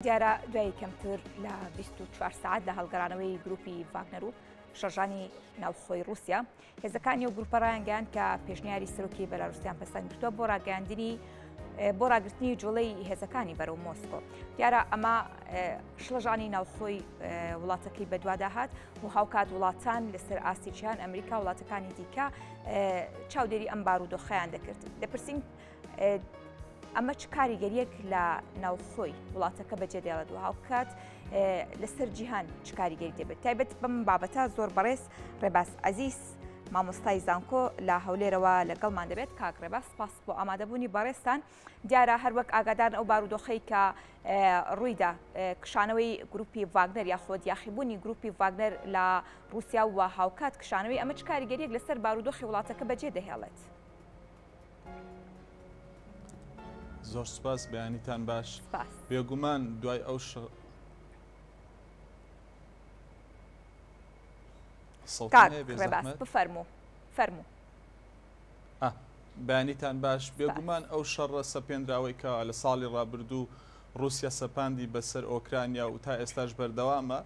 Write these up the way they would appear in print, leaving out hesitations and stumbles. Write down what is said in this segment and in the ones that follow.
دیارە دوای کەمتر لە 24 ساعت لە هەڵگەڕانەوەی گروپی ڤاگنەر و شەژانی ناوخۆی رووسیا هێزەکانی ئەو گروپە ڕایانگەیاند کە پێشنیاری سەرۆکی بەلاروسیان پەسەند کردووە بۆ ڕاگررتنی جوڵەی هێزەکانی بەرەو مۆسکۆ. دیارە ئەمە شڵەژانی ناوخۆی وڵاتەکەی بەدواداهات و هاوکات وڵاتان لەسەر ئاسیچیان ئەمریکا وڵاتەکانی دیکە چاودێری ئەم بارودۆخەیان دەکرد. دەپرسین ئەمە چ کاریگەریەک لە ناوخۆی وڵاتەکە بەجێدێڵێت و هاوکات لەسەر جیهان چ کاریگەری دەبێت تایبەت بەم بابەتە زۆر بەڕێز ڕێباس عەزیز مامۆستای زانکۆ لە هەولێرەوە لەگەڵمان دەبێت. کاک ڕێباس سپاس بۆ ئامادەبوونی بەڕێستان. دیارە هەروەک ئاگادار ئەو بارودۆخەی کە ڕوویدا کشانەوەی گروپی ڤاگنەر یاخۆ یاخیبوونی گروپی ڤاگنەر لە رووسیا و هاوکات کشانەوەی ئەمە چ کاریگەریەک لەسەر بارودۆخی وڵاتەکە بەجێ دەهێڵێت؟ زۆر سپاس بەیانیتان باش. بێگومان دوای ئەو بفەرموو بەیانیتان باش. بێگومان ئەو شەڕە سەپێنراوەی کە لە ساڵی ڕابردوو رووسیا سەپاندی بەسەر ئۆکرانیا و تا ئێستاش بەردەوامە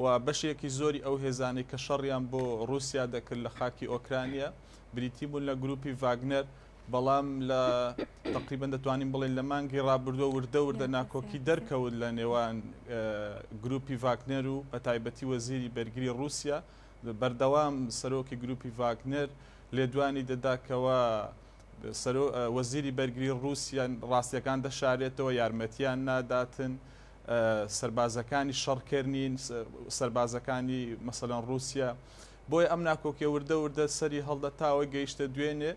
و بەشێکی زۆری ئەو هێزانەی کە شەڕیان بۆ رووسیا دەکرد لە خاکی ئۆکرانیا بریتی بوون لە گروپی ڤاگنەر، بەڵام لە تقریبا دەتوانین بڵێن لە مانگی ڕابردووە وردە ناکۆکی دەرکەوت لە نێوان گروپی ڤاگنەر و بە تایبەتی وەزیری بەرگری رووسیا. بەردەوام سەرۆکی گروپی ڤاگنەر لێدوانی دەداکەوە وەزیری بەرگری رووسیا ڕاستیەکان دەشارێتەوە، یارمەتیان ناداتن، سەربازەکانی شەڕکردنین، سەربازەکانی مەسەڵەن رووسیا. بۆیە ئەم ناکۆکیە وردە سەری هەڵدەتاوە گەیشتە دوێنێ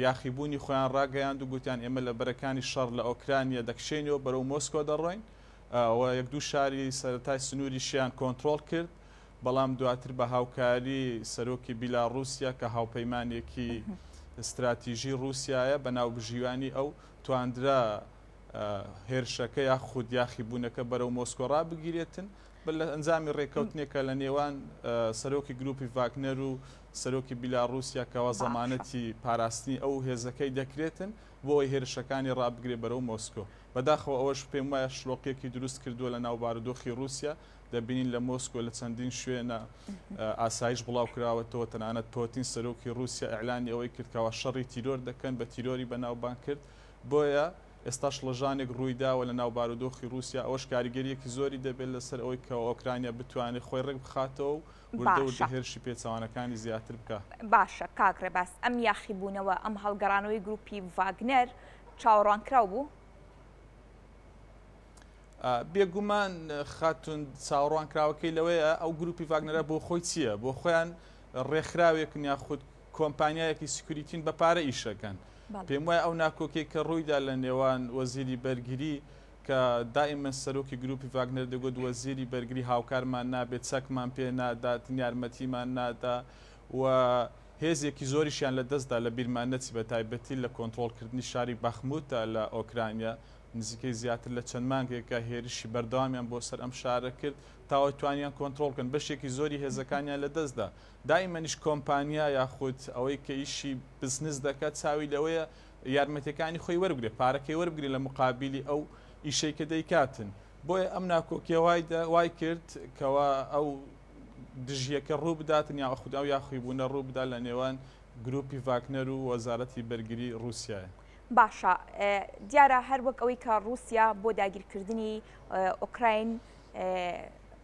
یاخیبوونی خۆیان ڕاگەیاند و گوتیان ئێمە لە بەرەکانی شەڕ لە ئۆکرانیا دەکشێنەوە بەرەو مۆسکۆ دەڕۆین و یەک دوو شاری سەرەتای سنووری شیان کۆنتترۆل کرد، بەڵام دواتر بە هاوکاری سەرۆکی بیلاڕووسیا کە هاوپەیمانێکی استراتیژی رووسایە بە ناو بژیوانی ئەو تواندرا هێرشەکە یا خود یاخیبوونەکە بەرەو مۆسکۆ ڕابگیرێتن لە ئەنجامی ڕێکەوتنێکە لە نێوان سەرۆکی گروپی ڤاگنەر و سەرۆکی بیلاڕووسیا کەەوە زەمانەتی پاراستنی ئەو هێزەکەی دەکرێتن بۆ ئەوی هێرشەکانی ڕابگرێ بەرەو مۆسکۆ. بەداخەوە ئەوەش پێم وایە شلۆقێکی دروست کردووە لە ناو بارودۆخی رووسیا. دەبینین لە مۆسکۆ لە چەندین شوێنە ئاسایش بڵاو کراوەتەوە، تەنانەت پۆتین سەرۆکی رووسیا ئەعلانی ئەوەی کردکەوە شەڕی تیرۆر دەکەن بە تیرۆری بەناوبان کرد. بۆیە ئێستا شڵەژانێک ڕوویداوە لە ناو بارودۆخی رووسیا. ئەوەش کاریگەریەکی زۆری دەبێت لەسەر ئەوەی کە ئۆکرانیا بتوانێت خۆی ڕێک بخاتەوە و وردە هێرشی پێچەوانەکانی زیاتر بکە. باشە کاک ڕێباس، ئەم یاخیبوونەوە ئەم هەڵگەڕانەوەی گروپی ڤاگنەر چاوەڕوانکراو بوو؟ بێگومان خاتون چاوەڕوانکراوەکەی لەوەیە ئەو گروپی ڤاگنەرە بۆ خۆی چییە؟ بۆ خۆیان ڕێکخراوێکن یاخود کۆمپانیایەکی سکوریتین بەپارە ئیشەکەن. پێم وایە ئەو ناکۆکەی کە ڕوویدا لە نێوان وەزیری بەرگری کە دائیمەن سەرۆکی گروپی ڤاگنەر دەگوت وەزیری بەرگری هاوکارمان نابێت، چەکمان پێ نادات، یارمەتیمان نادا و هێزێکی زۆریشیان لە دەستدا لە بیرمان نەچی بە تایبەتی لە کۆنتترۆلکردنی شاری بەخموتە لە ئۆکرانیا. نزیکەی زیاتر لە چەند مانگێکە هێرشی بەردەوامیان بۆ سەر ئەم شارە کرد تاوە توانیان کۆنتترۆلکەن، بەشێکی زۆری هێزەکانیان لە دەستدا. دائیمەنیش کۆمپانیا یاخود ئەوەی کە ئیشی بزنس دەکات چاوی لەوەیە یارمەتەکانی خۆی وەربگرێ، پارەکەی وەربگری لە مقابلی ئەو ئیشەی کە دەیکاتن. بۆیە ئەم ناکۆکیە وای کرد کەوا ئەو دژیەکە ڕوو بداتن یا خود ئەو یاخیبوونە ڕوو بدا لە نێوان گروپی ڤاگنەر و وەزارەتی بەرگری رووسیایە. باشە، دیارە هەروەک ئەوەی کە رووسیا بۆ داگیرکردنی ئۆکراین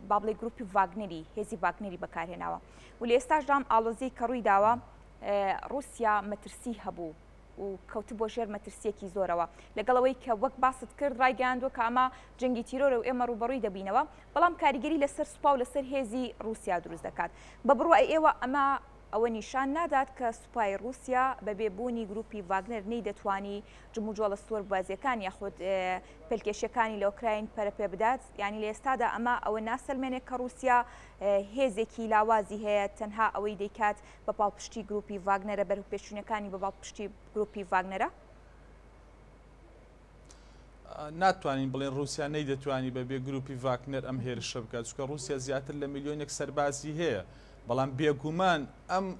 با بڵێ گروپی ڤاگنەری هێزی ڤاگنەری بەکارهێناوە و لە ئێستاشدام ئاڵۆزی کە ڕووی داوە رووسیا مەترسی هەبوو و کەوتە بۆ ژێر مەترسیەکی زۆرەوە لەگەڵەوەی کە وەک باست کرد ڕایگەیاندووە کە ئەمە جەنگی تیرۆرە و ئێمە ڕوبەڕووی دەبینەوە، بەڵام کاریگەری لەسەر سوپا و لەسەر هێزی رووسیا دروست دەکات. بە بڕوای ئێوە ئەمە ئەوە نیشان نادات کە سوپای رووسیا بە بێبوونی گروپی ڤاگنەر نەی دەتوانی جموجۆڵە سووەر بازیەکان یاخود پلکێشیەکانی لە ئۆکراین پەرەپێ بدات؟ یعنی لە ئێستادا ئەمە ئەوە ناسەلمێنێت کە رووسیا هێزێکی لاوازی هەیە تەنها ئەوەی دەیکات بە پاڵپشتی گروپی ڤاگنەرە بەرەو پێشچوونەکانی بە پاڵپشتی گروپی ڤاگنەرە؟ ناتوانین بڵێن رووسیا نەی دەتوانی بەبێ گروپی ڤاگنەر ئەم هێرشە بکات، چونکە رووسیا زیاتر لە میلیۆنێک سەربازی هەیە. بەڵام بێگومان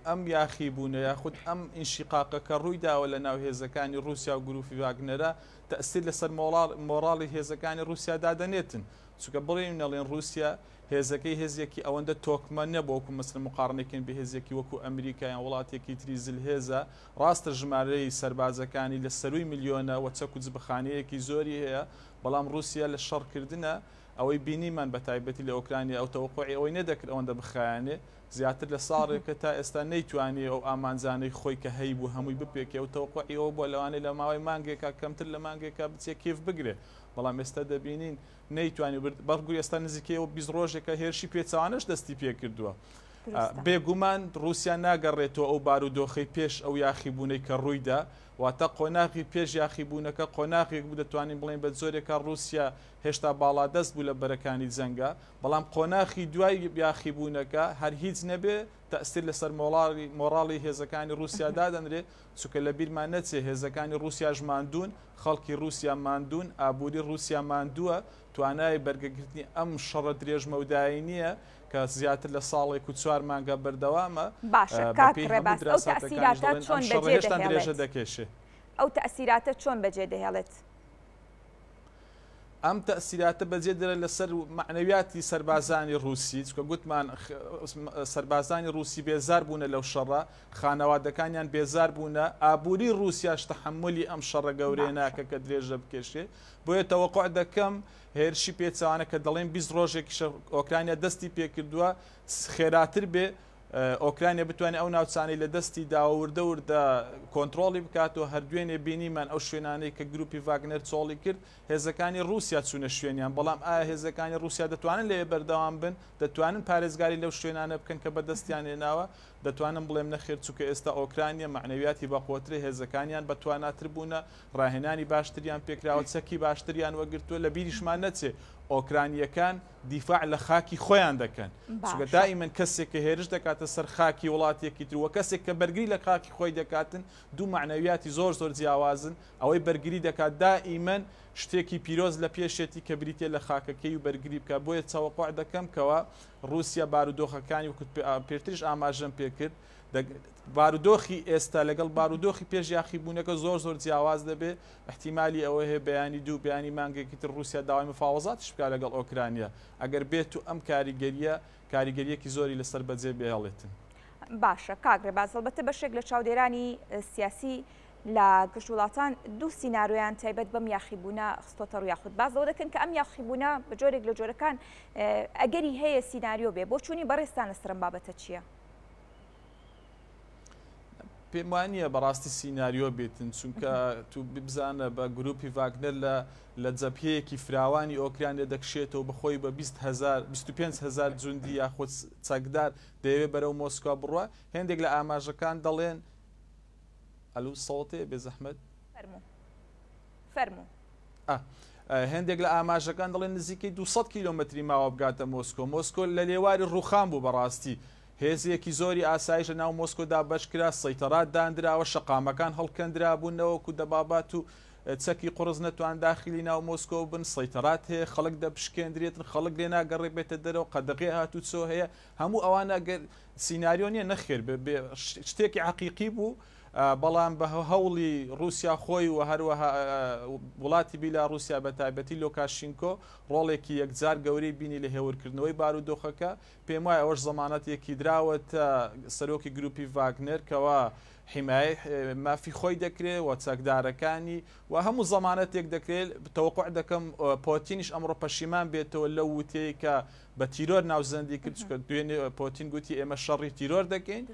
ئەم یاخیبوونە یاخود ئەم ئینشیقاقەکە ڕووی داوە لە ناو هێزەکانی رووسیا و گروپی ڤاگنەرە تأثیر لەسەر مۆراڵی هێزەکانی رووسیا دادەنێتن چونکە بڵێن نەڵێن رووسیا هێزەکەی هێزیەکی ئەوەندە تۆکمە نەبووکو مەسن مقارنێکن بە هێزێکی وەکو ئەمریکایان وڵاتێکی تری زلهێزە ڕاستە ژمارەی سەربازەکانی لە سەروی میلیۆنە و چەک و جبخانەیەکی زۆری هەیە بەڵام رووسیا لە شەڕکردنە ئەوەی بینیمان بە تایبەتی لە ئۆکرانیا ئەو تەوەقوعی ئەوەی نەدەکرد ئەوەندە بخایانێ زیاتر لە ساڵێکە تا ئێستا نەیتوانێ ئەو ئامانجانەی خۆی کە هەی بوو هەمووی بپێکێ و تەوەقوعی ئەوە بۆ لەوانەیە لە ماوەی مانگێکا کەمتر لە مانگێکا بچێ کێف بگرێ بەڵام ئێستا دەبینین نەیتوانی بەڵگوی ئێستا نزیکەوە 20 ڕۆژێکە هێرشی پێچوانش دەستی پێ کردووە بێگومان رووسیا ناگەڕێتەوە ئەو بارودۆخەی پێش ئەو یاخیبوونەی کە ڕوویدا واتە قۆناغی پێش یاخیبوونەکە قۆناغێک بوو دەتوانین بڵێن بە زۆرێکە رووسیا هێشتا باڵا دەست بوو لە بەرەکانی جەنگە بەڵام قۆناغی دوای یاخیبوونەکە هەر هیچ نەبێ تەأثیر لەسەر مۆراڵی هێزەکانی رووسیا دادەنرێ چونکە لە بیرمان نەچێ هێزەکانی رووسیا ماندوون خەڵکی رووسیا ماندوون ئابووری رووسیا ماندووە توانای بەرگەگرتنی ئەم شەڕە درێژمە و دایی نییە کە زیاتر لە ساڵێک و 4 مانگە بەردەوامە باشە کاکڕێباس ئەو تەأسیراتە چۆن درێژە دەکێشێ ئەو تەأسیراتە چۆن بەجێ دەهێڵێت ئەم تەأسیراتە بەجێ دەرە لەسەر معنەویاتی سەربازانی رووسی چکە گوتمان سەربازانی رووسی بێزار بوونە لەو شەڕە خانەوادەکانیان بێزار بوونە ئابووری رووسیاش تەحملی ئەم شەڕە گەورەیە ناکە کە درێژە بکێشێ بۆیە تەوەقوع دەکەم هێرشی پێچوانە کە دەڵێن 20 ڕۆژێکی ئۆکرانیا دەستی پێکردووە خێراتر بێ ئۆکرانیا بتوانێت ئەو ناوچانەی لە دەستی داوەوردە وردە کۆنتترۆلی بکاتەوە هەردوێنێ بینیمان ئەو شوێنانەی کە گروپی ڤاگنەر چۆڵی کرد هێزەکانی رووسیا چوونە شوێنیان بەڵام ئایا هێزەکانی رووسیا دەتوانن لێ بەردەوام بن دەتوانن پارێزگاری لەو شوێنانە بکەن کە بەدەستیان هێناوە دەتوانم بڵێم نەخێر چووکە ئێستا ئۆکرانیا معنەویاتی بەقوترە هێزەکانیان بەتواناتر بوونە ڕاهێنانی باشتریان پێکراوە چەکی باشتریان وەگرتووە لە بیریشمان نەچێ ئۆکرانیەکان دیفاع لە خاکی خۆیان دەکەن چونکە دائیمەن کەسێک کە هێرش دەکاتە سەر خاکی وڵاتێکی تر وە کەسێک کە بەرگری لە خاکی خۆی دەکاتن دوو معنەویاتی زۆر جیاوازن ئەوەی بەرگری دەکات دائیمەن شتێکی پیرۆز لە پێشێتی کە بریتێ لە خاکەکەی و بەرگری بکە بۆیە چاوەقوع دەکەم کەەوە رووسیا بارودۆخەکانی وکوت پێتریش ئاماژەم پێکرد بارودۆخی ئێستا لەگەڵ بارودۆخی پێش یاخیبوونەکە زۆر جیاواز دەبێ احتیمالی ئەوە هەیە بەیانی دوو بەیانی مانگێکی تر رووسیا داوای مفاوەزاتیش بکات لەگەڵ ئۆکرانیا ئەگەر بێت و ئەم کاریگەریەکی زۆری لەسەر بەجێ بهێڵێتن باشە کاکڕێباز هەڵبەتە بەشێک لە چاودێرانی سیاسی لە گشت وڵاتان دوو سیناریۆیان تایبەت بەم یاخیبوونە خستۆتە ڕوو یاخود بازەوە دەکەن کە ئەم یاخیبوونە بە جۆرێک لە جۆرەکان ئەگەری هەیە سیناریۆ بێ بۆ چوونی بەڕێستان لەسەر ئەم بابەتە چییە؟ پێم وانە بەڕاستی سیناریۆ بێتن چونکە تو ببزانە بە گروپی ڤاگنەر لە جەبهەیەکی فراوانی ئۆکرانیا دەکشێتەوە بەخۆی بە 25,000 جوندی یاخود چەکدار دەیەوێت بەرەو مۆسکوا بڕوە هێندێک لە ئاماژەکان دەڵێن ئەلو سەڵتێ بێ زەحمەت فەرموو هەندێک لە ئاماژەکان دەڵێن نزیکەی 200 کیلۆمەتری ماوە بگاتە مۆسکۆ لە لێواری ڕووخان بوو بەڕاستی هێزیەکی زۆری ئاسایش لە ناو مۆسکۆدا بەشکرا سەیتەڕات دانراوە شەقامەکان هەڵکەندرا بوونەوەکو دەبابات و چەکی قڕز نەتوان داخلی ناو مۆسکۆ بن سەیتەڕات هەیە خەڵک دەپشکێندرێتن خەڵک لێ ناگەڕێ بێتە دەرەوە قەدەغێ هاتوو چۆ هەیە هەموو ئەوانە سیناریۆ نیە نەخێر شتێکی حەقیقی بوو بەڵام بە هەوڵی رووسیا خۆی و هەروەها وڵاتی بیلاڕووسیا بە تایبەتی لۆکاشینکۆ ڕۆڵێکی یەکجار گەورەی بینی لە هێورکردنەوەی بارودۆخەکە پێم وایە ئەوەش زەمانەتێکی دراوەتە سەرۆکی گروپی ڤاگنەر کەوا حیمای مافی خۆی دەکرێت و چەکدارەکانی و هەموو زەمانەتێک دەکرێت تەوەقوع دەکەم پۆتینیش ئەمڕۆ پەشیمان بێتەوە لەو وتەیە کە بە تیرۆر ناوزەندی کرد چکە دوێنێ پۆتین گوتی ئێمە شەڕی تیرۆر دەکەین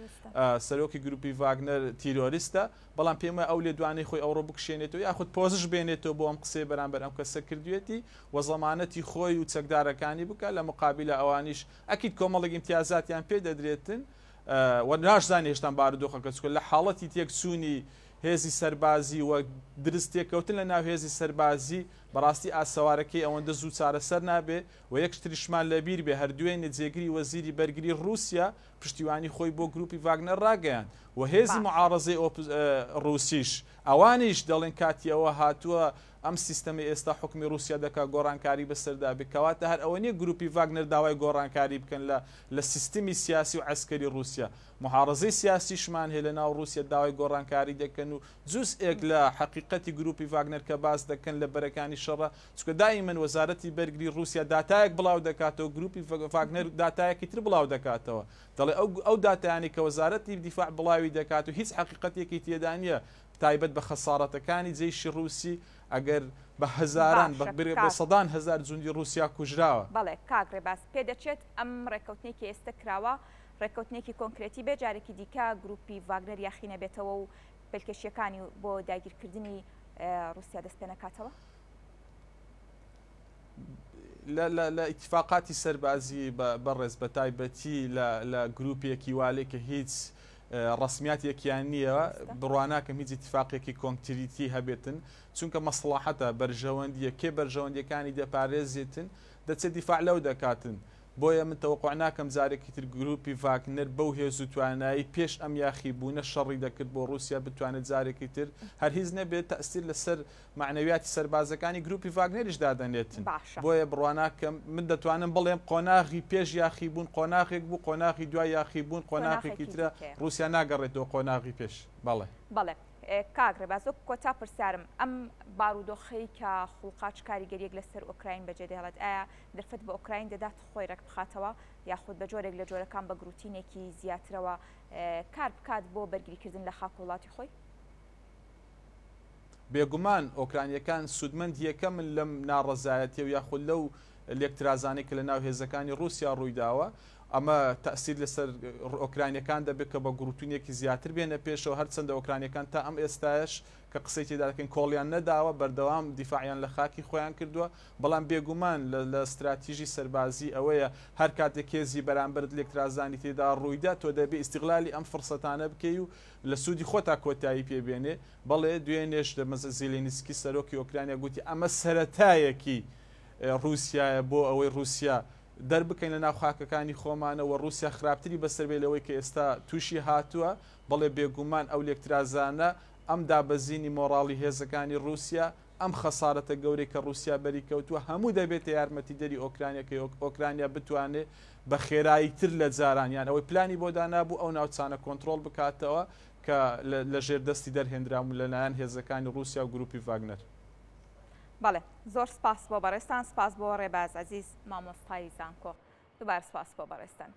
سەرۆکی گروپی ڤاگنەر تیرۆریستە بەڵام پێم وایە ئەو لێدوانەی خۆی ئەوڕۆ بکشێنێتەوە یاخود پۆزش بێنێتەوە بۆ ئەم قسەی بەرامبەر ئەم کەسە کردوێتی و زەمانەتی خۆی و چەکدارەکانی بکە لە مقابلە ئەوانیش ئەکید کۆمەڵێک ئیمتیازاتیان پێ دەدرێتن و ناشزانانی هێشتان بارودۆخەکە چکە لە حاڵەتی تێکچوونی هێزی سەربازی و درست تێکەوتن لە ناو هێزی سەربازی بەڕاستی ئاسەوارەکەی ئەوەندە زوو چارەسەر نابێ و یەک شتریشمان لەبیر بێ هەردوێ نەجێگری وەزیری بەرگری رووسیا پشتیوانی خۆی بۆ گروپی ڤاگنەر ڕاگەیان و هێزی معارەزەی رووسیش ئەوانیش دەڵێن کاتی ئەوە هاتووە ئەم سیستەمی ئێستا حکمی رووسیا دەکا گۆڕانکاری بەسەردا بکەواتە هەر ئەوە نیە گروپی ڤاگنەر داوای گۆڕانکاری بکەن لە سیستمی سیاسی و عسکەری رووسیا محارەزەی سیاسیشمان هەیە لە ناو رووسیا داوای گۆڕانکاری دەکەن و جزئێک لە حقیقەتی گروپی ڤاگنەر کە باس دەکەن لە بەرەکانی شەڕە چونکە دائیمەن وەزارەتی بەرگری رووسیا داتایەک بڵاو دەکاتەوە گروپی ڤاگنەر داتایەکی تر بڵاو دەکاتەوە دەڵێ ئەو داتایانی کە وەزارەتی دیفاع بڵاوی دەکات و هیچ حقیقەتێکی تێدا نیە تایبەت بە خەسارەتەکانی جێیشی رووسی ئەگەر بە هەزاران بە سەدان هەزار جوندی رووسیا کوژراوە. بەڵێ کاگڕێ باس پێ دەچێت ئەم ڕێکەوتنێکی ئێستا کراوە ڕێکەوتنێکی کۆنکرێتی بێ جارێکی دیکە گروپی ڤاگنەر یاخینە بێتەوە و پێلکەشیەکانی بۆ داگیرکردنی رووسیا دەست پێ نەکاتەوە؟ لە ئیتفاقاتی سەربازی بەڕێز بە تایبەتی لە گروپێکی والێ کە هیچ ڕسمیاتێکیان نییە بڕواناکەم هیچ اتفاقێکی کۆنکریتی هەبێتن چونکە مەسڵاحەتە بەرژەوەندیە کێ بەرژەوەندیەکانی دەپارێزێتن دەچێت دیفاع لەو دەکاتن بۆیە من تەوەقع ناکەم جارێکی تر گروپی ڤاگنەر بەو هێز و توانایی پێش ئەم یاخیبوونە شەڕی دەکرد بۆ رووسیا بتوانێت جارێکی تر هەر هیچ نەبێت تەئسیر لەسەر معنەویاتی سەربازەکانی گروپی ڤاگنەریش دادەنێتن بۆیە بڕواناکەم من دەتوانم بڵێم قۆناغی پێش یاخیبوون قۆناغێک بوو قۆناغی دوای یاخیبوون قۆناغێکی ترە رووسیا ناگەڕێتەوە قۆناغی پێش بەڵێ بەڵێ کاگڕێ بازۆ کۆتا پرسیارم ئەم بارودۆخەی کە خوڵقاچ کاریگەریەک لەسەر ئۆکراین بەجێدەهێڵێت ئایا دەرفەت بە ئۆکراین دەدات خۆی ڕێک بخاتەوە یاخود بە جۆرێک لە جۆرەکان بە گروتینێکی زیاترەوە کار بکات بۆ بەرگریکردن لە خاک وڵاتی خۆی؟ بێگومان ئۆکرانیەکان سوودمەند یەکەم لەم ناڕەزایەتی و یاخود لەو لێکترازانەی کە لە ناو هێزەکانی رووسیا ڕوویداوە ئەمە تەئسیر لەسەر ئۆکرانیەکان دەبێت کە بە گروتونێکی زیاتر بێنە پێشەوە هەرچەندە ئۆکرانیەکان تا ئەم ئێستاش کە قسەی تێدا دەکەن کۆڵیان نەداوە بەردەوام دیفاعیان لە خاکی خۆیان کردووە بەڵام بێگومان لە استراتیژی سەربازی ئەوەیە هەر کاتێک هێزی بەرامبەرت لێکترازانی تێدا ڕوویدا تۆ دەبێت ئیستیغلالی ئەم فرسەتانە بکەی و لە سوودی خۆتا کۆتایی پێبێنێ بەڵێ دوێنێش زێلێنسکی سەرۆکی ئۆکرانیا گوتی ئەمە سەرەتایەکی رووسایە بۆ ئەوەی رووسیا دەربکەین لە ناو خاکەکانی خۆمانەوە رووسیا خراپتری بەسەر بێ لەوەی کە ئێستا تووشی هاتووە بەڵێ بێگومان ئەو لێکترازانە ئەم دابەزینی مۆڕاڵی هێزەکانی رووسیا ئەم خەسارەتە گەورەی کە رووسیا بەریکەوتووە هەموو دەبێتە یارمەتی دەری ئۆکرانیا کە ئۆکرانیا بتوانێت بە خێرایی تر لە جارانیان ئەوەی پلانی بۆ دانابوو ئەو ناوچانە کۆنتترۆل بکاتەوە کە لە ژێردەستی دەرهێنرام لەلایەن هێزەکانی رووسیا و گروپی ڤاگنەر. بەڵێ زۆر سپاس بۆ بەڕێستان سپاس بۆ ڕێباز عەزیز مامۆستای زانکۆ دووبارە سپاس بۆ بەڕێستان.